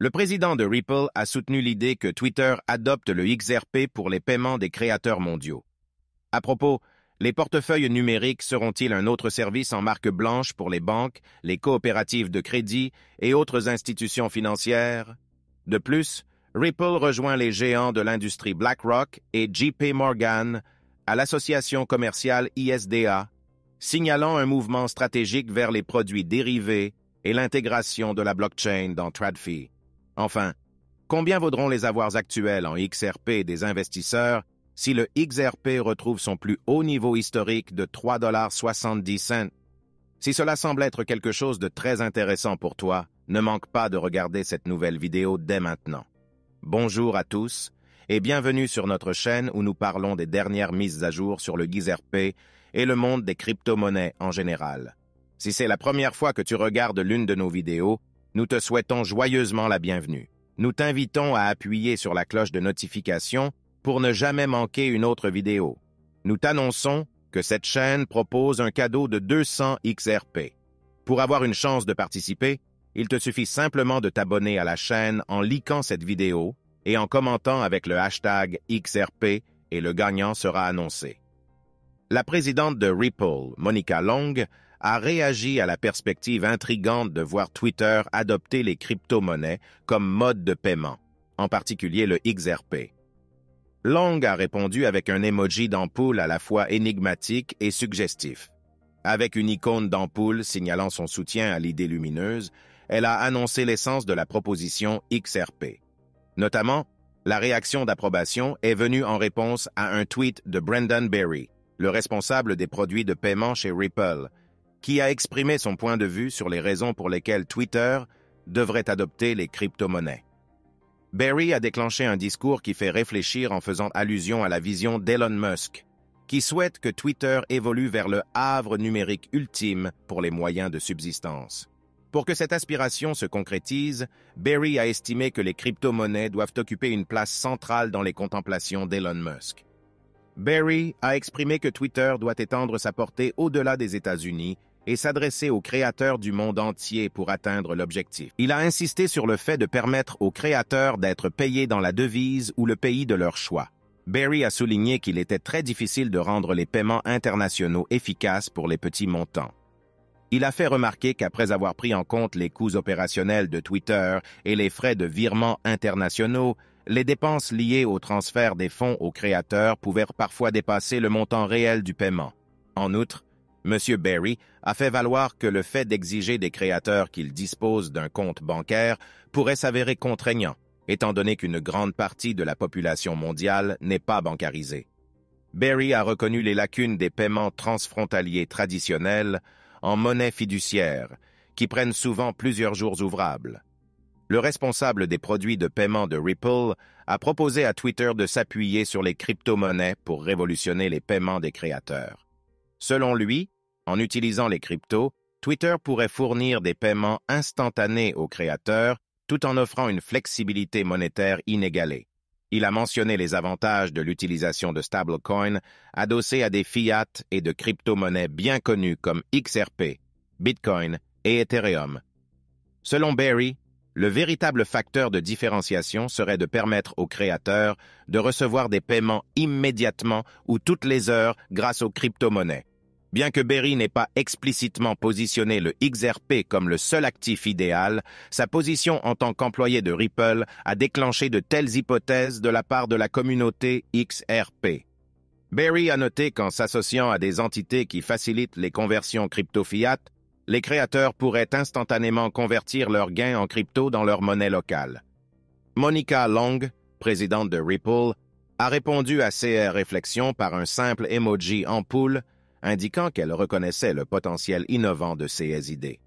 Le président de Ripple a soutenu l'idée que Twitter adopte le XRP pour les paiements des créateurs mondiaux. À propos, les portefeuilles numériques seront-ils un autre service en marque blanche pour les banques, les coopératives de crédit et autres institutions financières? De plus, Ripple rejoint les géants de l'industrie BlackRock et JP Morgan à l'association commerciale ISDA, signalant un mouvement stratégique vers les produits dérivés et l'intégration de la blockchain dans TradFi. Enfin, combien vaudront les avoirs actuels en XRP des investisseurs si le XRP retrouve son plus haut niveau historique de 3,70 $? Si cela semble être quelque chose de très intéressant pour toi, ne manque pas de regarder cette nouvelle vidéo dès maintenant. Bonjour à tous et bienvenue sur notre chaîne où nous parlons des dernières mises à jour sur le XRP et le monde des crypto-monnaies en général. Si c'est la première fois que tu regardes l'une de nos vidéos, nous te souhaitons joyeusement la bienvenue. Nous t'invitons à appuyer sur la cloche de notification pour ne jamais manquer une autre vidéo. Nous t'annonçons que cette chaîne propose un cadeau de 200 XRP. Pour avoir une chance de participer, il te suffit simplement de t'abonner à la chaîne en likant cette vidéo et en commentant avec le hashtag XRP et le gagnant sera annoncé. La présidente de Ripple, Monica Long, a réagi à la perspective intrigante de voir Twitter adopter les crypto-monnaies comme mode de paiement, en particulier le XRP. Long a répondu avec un emoji d'ampoule à la fois énigmatique et suggestif. Avec une icône d'ampoule signalant son soutien à l'idée lumineuse, elle a annoncé l'essence de la proposition XRP. Notamment, la réaction d'approbation est venue en réponse à un tweet de Brendan Berry, le responsable des produits de paiement chez Ripple, qui a exprimé son point de vue sur les raisons pour lesquelles Twitter devrait adopter les crypto-monnaies. Berry a déclenché un discours qui fait réfléchir en faisant allusion à la vision d'Elon Musk, qui souhaite que Twitter évolue vers le havre numérique ultime pour les moyens de subsistance. Pour que cette aspiration se concrétise, Berry a estimé que les crypto-monnaies doivent occuper une place centrale dans les contemplations d'Elon Musk. Berry a exprimé que Twitter doit étendre sa portée au-delà des États-Unis et s'adresser aux créateurs du monde entier pour atteindre l'objectif. Il a insisté sur le fait de permettre aux créateurs d'être payés dans la devise ou le pays de leur choix. Berry a souligné qu'il était très difficile de rendre les paiements internationaux efficaces pour les petits montants. Il a fait remarquer qu'après avoir pris en compte les coûts opérationnels de Twitter et les frais de virement internationaux, les dépenses liées au transfert des fonds aux créateurs pouvaient parfois dépasser le montant réel du paiement. En outre, M. Berry a fait valoir que le fait d'exiger des créateurs qu'ils disposent d'un compte bancaire pourrait s'avérer contraignant, étant donné qu'une grande partie de la population mondiale n'est pas bancarisée. Berry a reconnu les lacunes des paiements transfrontaliers traditionnels en monnaie fiduciaire, qui prennent souvent plusieurs jours ouvrables. Le responsable des produits de paiement de Ripple a proposé à Twitter de s'appuyer sur les crypto-monnaies pour révolutionner les paiements des créateurs. Selon lui, en utilisant les cryptos, Twitter pourrait fournir des paiements instantanés aux créateurs tout en offrant une flexibilité monétaire inégalée. Il a mentionné les avantages de l'utilisation de stablecoins adossés à des fiat et de crypto-monnaies bien connues comme XRP, Bitcoin et Ethereum. Selon Berry, le véritable facteur de différenciation serait de permettre aux créateurs de recevoir des paiements immédiatement ou toutes les heures grâce aux crypto-monnaies. Bien que Berry n'ait pas explicitement positionné le XRP comme le seul actif idéal, sa position en tant qu'employé de Ripple a déclenché de telles hypothèses de la part de la communauté XRP. Berry a noté qu'en s'associant à des entités qui facilitent les conversions crypto-fiat, les créateurs pourraient instantanément convertir leurs gains en crypto dans leur monnaie locale. Monica Long, présidente de Ripple, a répondu à ces réflexions par un simple emoji ampoule, indiquant qu'elle reconnaissait le potentiel innovant de ces idées.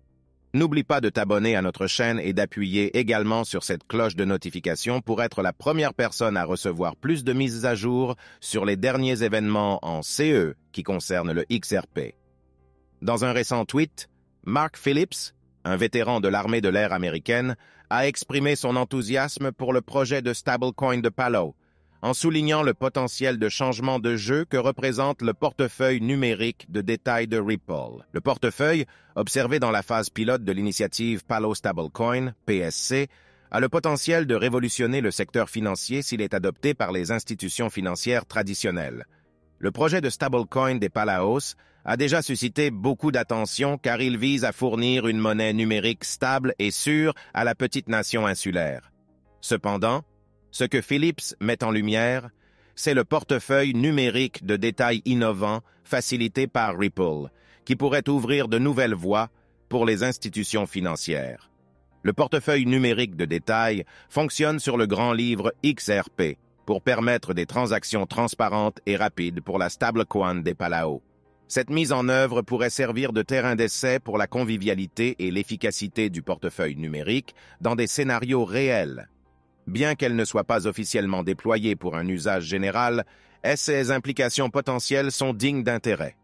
N'oublie pas de t'abonner à notre chaîne et d'appuyer également sur cette cloche de notification pour être la première personne à recevoir plus de mises à jour sur les derniers événements en CE qui concernent le XRP. Dans un récent tweet, Mark Phillips, un vétéran de l'armée de l'air américaine, a exprimé son enthousiasme pour le projet de stablecoin de Palo, en soulignant le potentiel de changement de jeu que représente le portefeuille numérique de détail de Ripple. Le portefeuille, observé dans la phase pilote de l'initiative Palo Stablecoin, PSC, a le potentiel de révolutionner le secteur financier s'il est adopté par les institutions financières traditionnelles. Le projet de stablecoin des Palaos a déjà suscité beaucoup d'attention car il vise à fournir une monnaie numérique stable et sûre à la petite nation insulaire. Cependant, ce que Phillips met en lumière, c'est le portefeuille numérique de détail innovant facilité par Ripple, qui pourrait ouvrir de nouvelles voies pour les institutions financières. Le portefeuille numérique de détail fonctionne sur le grand livre XRP pour permettre des transactions transparentes et rapides pour la stablecoin des Palaos. Cette mise en œuvre pourrait servir de terrain d'essai pour la convivialité et l'efficacité du portefeuille numérique dans des scénarios réels. Bien qu'elle ne soit pas officiellement déployée pour un usage général, ses implications potentielles sont dignes d'intérêt.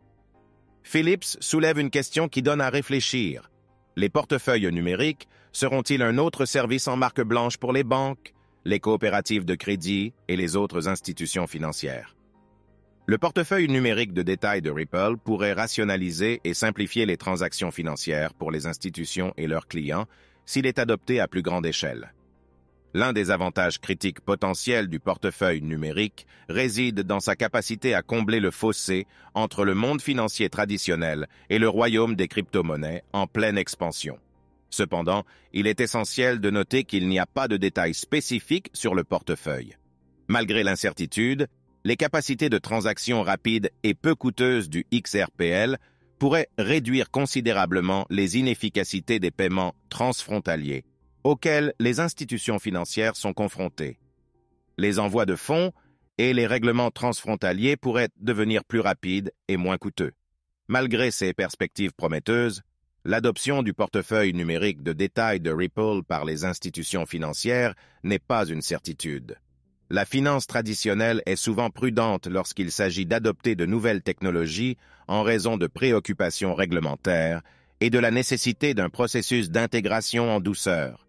Phillips soulève une question qui donne à réfléchir. Les portefeuilles numériques seront-ils un autre service en marque blanche pour les banques, les coopératives de crédit et les autres institutions financières? Le portefeuille numérique de détail de Ripple pourrait rationaliser et simplifier les transactions financières pour les institutions et leurs clients s'il est adopté à plus grande échelle. L'un des avantages critiques potentiels du portefeuille numérique réside dans sa capacité à combler le fossé entre le monde financier traditionnel et le royaume des crypto-monnaies en pleine expansion. Cependant, il est essentiel de noter qu'il n'y a pas de détails spécifiques sur le portefeuille. Malgré l'incertitude, les capacités de transaction rapides et peu coûteuses du XRPL pourraient réduire considérablement les inefficacités des paiements transfrontaliers auxquels les institutions financières sont confrontées. Les envois de fonds et les règlements transfrontaliers pourraient devenir plus rapides et moins coûteux. Malgré ces perspectives prometteuses, l'adoption du portefeuille numérique de détail de Ripple par les institutions financières n'est pas une certitude. La finance traditionnelle est souvent prudente lorsqu'il s'agit d'adopter de nouvelles technologies en raison de préoccupations réglementaires et de la nécessité d'un processus d'intégration en douceur.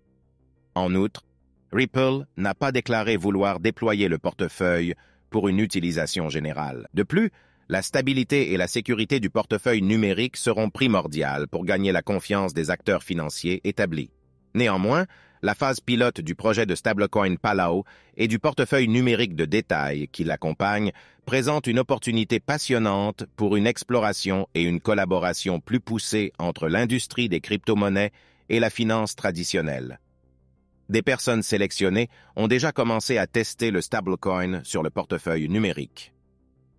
En outre, Ripple n'a pas déclaré vouloir déployer le portefeuille pour une utilisation générale. De plus, la stabilité et la sécurité du portefeuille numérique seront primordiales pour gagner la confiance des acteurs financiers établis. Néanmoins, la phase pilote du projet de stablecoin Palao et du portefeuille numérique de détail qui l'accompagne présente une opportunité passionnante pour une exploration et une collaboration plus poussée entre l'industrie des crypto-monnaies et la finance traditionnelle. Des personnes sélectionnées ont déjà commencé à tester le stablecoin sur le portefeuille numérique.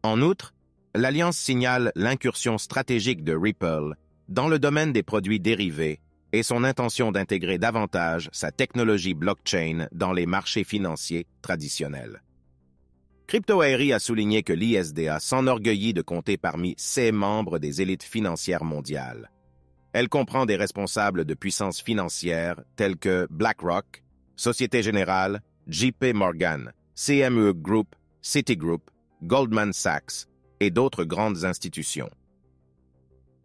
En outre, l'Alliance signale l'incursion stratégique de Ripple dans le domaine des produits dérivés et son intention d'intégrer davantage sa technologie blockchain dans les marchés financiers traditionnels. CryptoAerie a souligné que l'ISDA s'enorgueillit de compter parmi ses membres des élites financières mondiales. Elle comprend des responsables de puissance financière tels que BlackRock, Société Générale, JP Morgan, CME Group, Citigroup, Goldman Sachs et d'autres grandes institutions.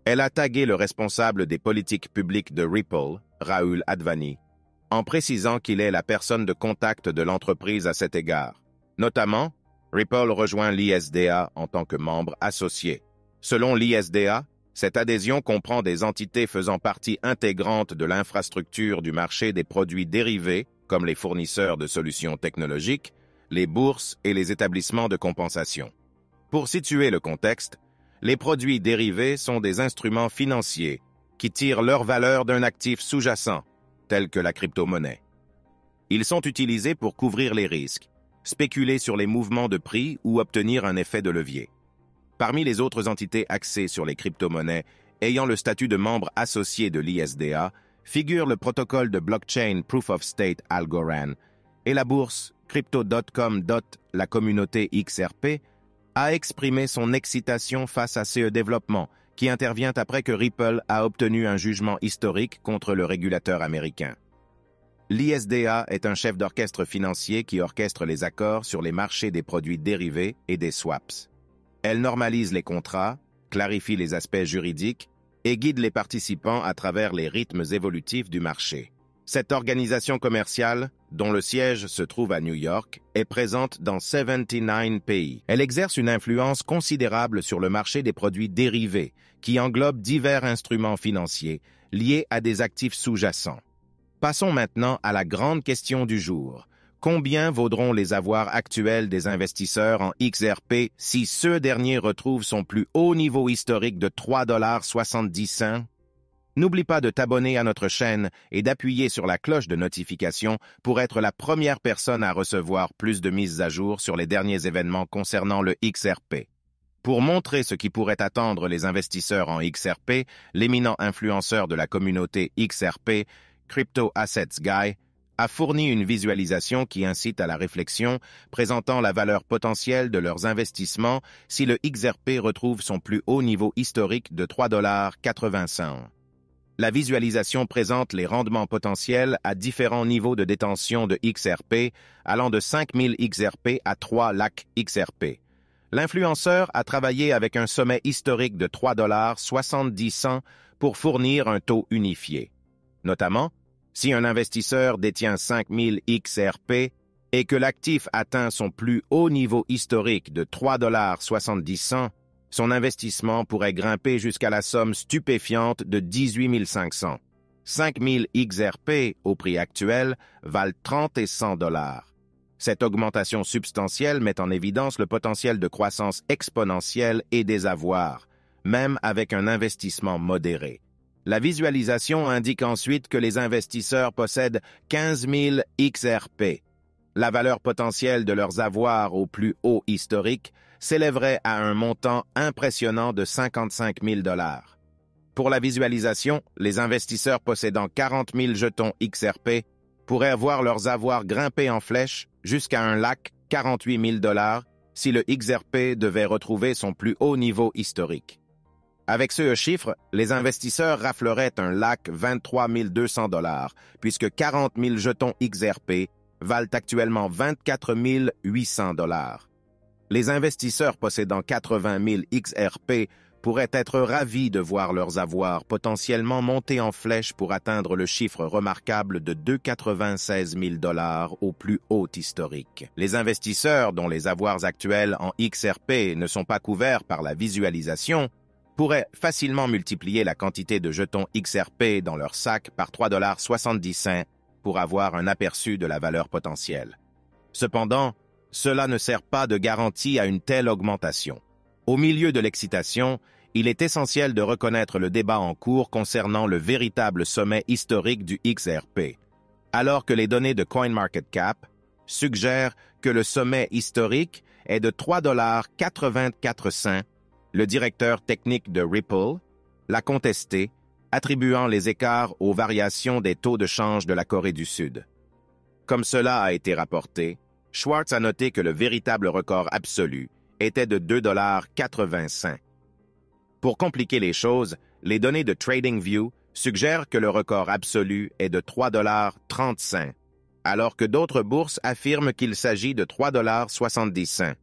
Elle a tagué le responsable des politiques publiques de Ripple, Rahul Advani, en précisant qu'il est la personne de contact de l'entreprise à cet égard. Notamment, Ripple rejoint l'ISDA en tant que membre associé. Selon l'ISDA, cette adhésion comprend des entités faisant partie intégrante de l'infrastructure du marché des produits dérivés, comme les fournisseurs de solutions technologiques, les bourses et les établissements de compensation. Pour situer le contexte, les produits dérivés sont des instruments financiers qui tirent leur valeur d'un actif sous-jacent, tel que la crypto-monnaie. Ils sont utilisés pour couvrir les risques, spéculer sur les mouvements de prix ou obtenir un effet de levier. Parmi les autres entités axées sur les crypto-monnaies ayant le statut de membre associé de l'ISDA figure le protocole de blockchain Proof of Stake Algorand et la bourse Crypto.com. La communauté XRP a exprimé son excitation face à ce développement qui intervient après que Ripple a obtenu un jugement historique contre le régulateur américain. L'ISDA est un chef d'orchestre financier qui orchestre les accords sur les marchés des produits dérivés et des swaps. Elle normalise les contrats, clarifie les aspects juridiques et guide les participants à travers les rythmes évolutifs du marché. Cette organisation commerciale, dont le siège se trouve à New York, est présente dans 79 pays. Elle exerce une influence considérable sur le marché des produits dérivés, qui englobe divers instruments financiers liés à des actifs sous-jacents. Passons maintenant à la grande question du jour. Combien vaudront les avoirs actuels des investisseurs en XRP si ce dernier retrouve son plus haut niveau historique de 3,70 $? N'oublie pas de t'abonner à notre chaîne et d'appuyer sur la cloche de notification pour être la première personne à recevoir plus de mises à jour sur les derniers événements concernant le XRP. Pour montrer ce qui pourrait attendre les investisseurs en XRP, l'éminent influenceur de la communauté XRP, Crypto Assets Guy, a fourni une visualisation qui incite à la réflexion, présentant la valeur potentielle de leurs investissements si le XRP retrouve son plus haut niveau historique de 3,80 $. La visualisation présente les rendements potentiels à différents niveaux de détention de XRP, allant de 5000 XRP à 3 lakhs XRP. L'influenceur a travaillé avec un sommet historique de 3,70 $ pour fournir un taux unifié. Notamment, si un investisseur détient 5000 XRP et que l'actif atteint son plus haut niveau historique de 3,70 $, son investissement pourrait grimper jusqu'à la somme stupéfiante de 18 500. 5000 XRP au prix actuel valent 30 et 100 $. Cette augmentation substantielle met en évidence le potentiel de croissance exponentielle et des avoirs, même avec un investissement modéré. La visualisation indique ensuite que les investisseurs possèdent 15 000 XRP. La valeur potentielle de leurs avoirs au plus haut historique s'élèverait à un montant impressionnant de 55 000 $. Pour la visualisation, les investisseurs possédant 40 000 jetons XRP pourraient voir leurs avoirs grimper en flèche jusqu'à 1,48 $ si le XRP devait retrouver son plus haut niveau historique. Avec ce chiffre, les investisseurs rafleraient 1,23 200 $, puisque 40 000 jetons XRP valent actuellement 24 800 $. Les investisseurs possédant 80 000 XRP pourraient être ravis de voir leurs avoirs potentiellement monter en flèche pour atteindre le chiffre remarquable de 296 000 $ au plus haut historique. Les investisseurs dont les avoirs actuels en XRP ne sont pas couverts par la visualisation pourraient facilement multiplier la quantité de jetons XRP dans leur sac par 3,70 $ pour avoir un aperçu de la valeur potentielle. Cependant, cela ne sert pas de garantie à une telle augmentation. Au milieu de l'excitation, il est essentiel de reconnaître le débat en cours concernant le véritable sommet historique du XRP, alors que les données de CoinMarketCap suggèrent que le sommet historique est de 3,84 $. Le directeur technique de Ripple l'a contesté, attribuant les écarts aux variations des taux de change de la Corée du Sud. Comme cela a été rapporté, Schwartz a noté que le véritable record absolu était de 2,85 $. Pour compliquer les choses, les données de TradingView suggèrent que le record absolu est de 3,35 $, alors que d'autres bourses affirment qu'il s'agit de 3,70 $.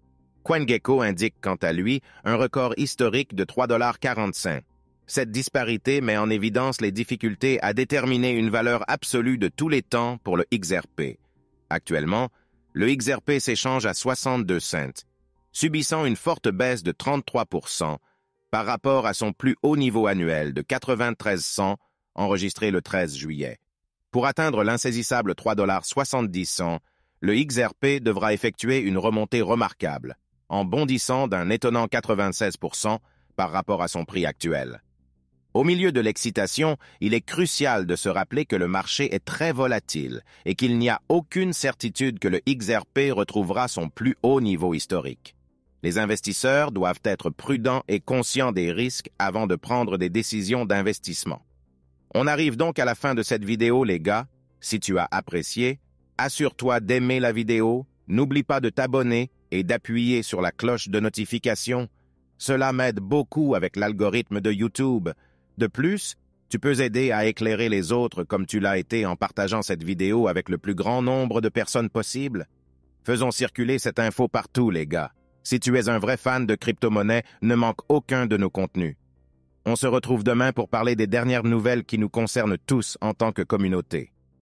CoinGecko indique quant à lui un record historique de 3,45 $. Cette disparité met en évidence les difficultés à déterminer une valeur absolue de tous les temps pour le XRP. Actuellement, le XRP s'échange à 62 cents, subissant une forte baisse de 33% par rapport à son plus haut niveau annuel de 93 cents enregistré le 13 juillet. Pour atteindre l'insaisissable 3,70 $, le XRP devra effectuer une remontée remarquable, en bondissant d'un étonnant 96% par rapport à son prix actuel. Au milieu de l'excitation, il est crucial de se rappeler que le marché est très volatile et qu'il n'y a aucune certitude que le XRP retrouvera son plus haut niveau historique. Les investisseurs doivent être prudents et conscients des risques avant de prendre des décisions d'investissement. On arrive donc à la fin de cette vidéo, les gars. Si tu as apprécié, assure-toi d'aimer la vidéo, n'oublie pas de t'abonner et d'appuyer sur la cloche de notification. Cela m'aide beaucoup avec l'algorithme de YouTube. De plus, tu peux aider à éclairer les autres comme tu l'as été en partageant cette vidéo avec le plus grand nombre de personnes possible. Faisons circuler cette info partout, les gars. Si tu es un vrai fan de crypto-monnaie, ne manque aucun de nos contenus. On se retrouve demain pour parler des dernières nouvelles qui nous concernent tous en tant que communauté.